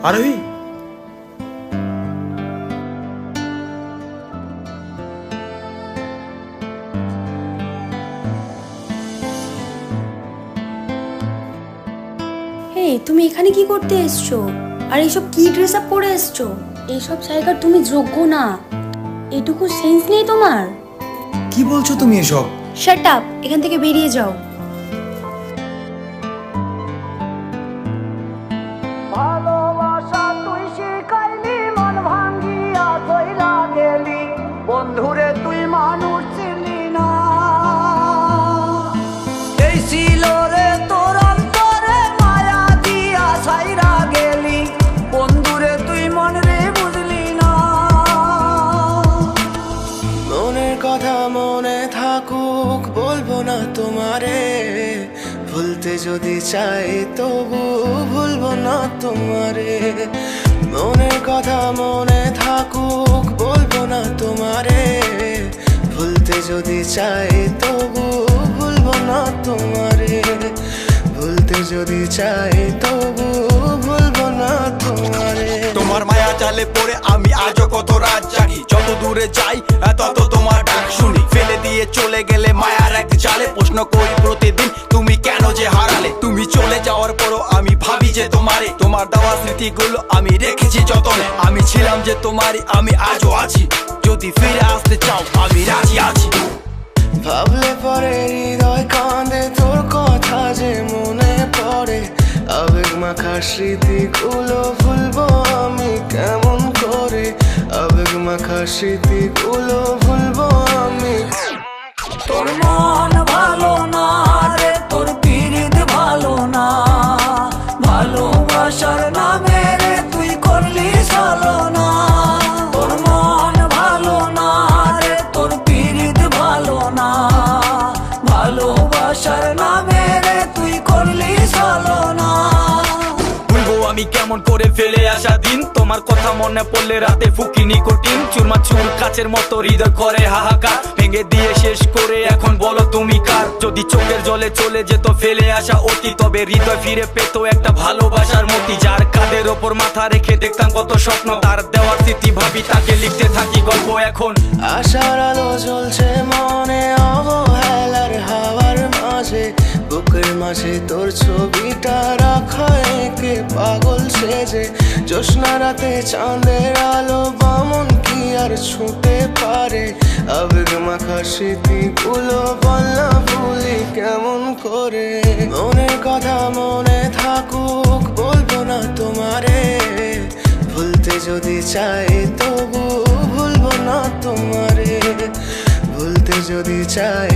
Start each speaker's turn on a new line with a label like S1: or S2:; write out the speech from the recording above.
S1: আরোহী,
S2: তুমি এখানে কি করতে এসছো? আর এইসব কি ড্রেস আপ পরে এসছো? এইসব জায়গার তুমি যোগ্য না। এটুকু সেন্স নেই তোমার?
S1: কি বলছো তুমি এসব?
S2: শাট আপ, এখান থেকে বেরিয়ে যাও।
S3: ভালোবাসা তুই শিখাইলি, মন ভাঙ্গিয়া কইরা গেলি, বন্ধুরে তুই মানুষ চিনলি না। এই ছিল রে তোর অন্তরে মায়া দিয়া ছাইরা গেলি, বন্ধুরে তুই মন রে বুঝলি না।
S4: মনের কথা মনে থাকুক, বলবো না তোমারে, ভুলতে যদি চাই তবু ভুলবো না তোমারে। মনের কথা মনে থাকুক, বলবো না তোমারে, ভুলতে যদি চাই তবু ভুলবো না তোমারে। ভুলতে যদি চাই তবু ভুলবো না তোমারে।
S5: তোমার মায়া জালে পড়ে আমি আজও কত রাত জাগি, যত দূরে যাই তত তোমার ডাক শুনি। ফেলে দিয়ে চলে গেলে মায়ার এক জালে, প্রশ্ন করি প্রতিদিন তুমি কেন যে হারালে। তুমি চলে যাওয়ার পরও আমি ভাবি যে তোমারে, তোমার দেওয়া স্মৃতিগুলো আমি রেখেছি যতনে। আমি ছিলাম যে তোমারই, আমি আজও আছি, যদি ফিরে আসতে চাও আমি রাজি আছি।
S4: ভাবলে পরে হৃদয় কাঁদে, তোর কথা যে মনে পড়ে। আবেগ মাখা স্মৃতিগুলো ভুলবো আমি কেমন করে, আবেগ মাখা স্মৃতিগুলো ভুলবো আমি।
S3: তোর মন ভালো না রে, তোর পীড়িত ভালো না, ভালোবাসার নামে রে তুই করলি ছলনা। তোর মন ভালো না রে, তোর পীড়িত ভালো না, ভালোবাসার নামে রে তুই করলি ছলনা।
S5: ভুলবো আমি কেমন করে ফেলে আসা দিন, তোমার কথা মনে পড়লে রাতে ফুকি নিকোটিন। চুরমা চুর কাচের মতো হৃদয় করে হাহাকার, ভেঙে দিয়ে শেষ করে এখন বলো তুমি কার। যদি চোখের জলে চলে যেত ফেলে আসা অতি, তবে হৃদয় ফিরে পেত একটা ভালোবাসার মতি। যার কাঁধের ওপর মাথা রেখে দেখতাম কত স্বপ্ন, তার দেওয়ার স্মৃতি ভাবি তাকে লিখতে থাকি গল্প এখন।
S4: আশার আলো জ্বলছে মনে অবহেলার হাওয়ার মাঝে, বুকের মাঝে তোর ছবিটা রাখা একে পাগল সেজে। জ্যোৎস্না রাতে চাঁদের আলো বামন কি আর ছুঁতে পারে, আবেগ মাখা স্মৃতিগুলো বলনা ভুলি কেমন করে। মনের কথা মনে থাকুক, বলবো না তোমারে, ভুলতে যদি চাই তবু ভুলবো না তোমারে। ভুলতে যদি চাই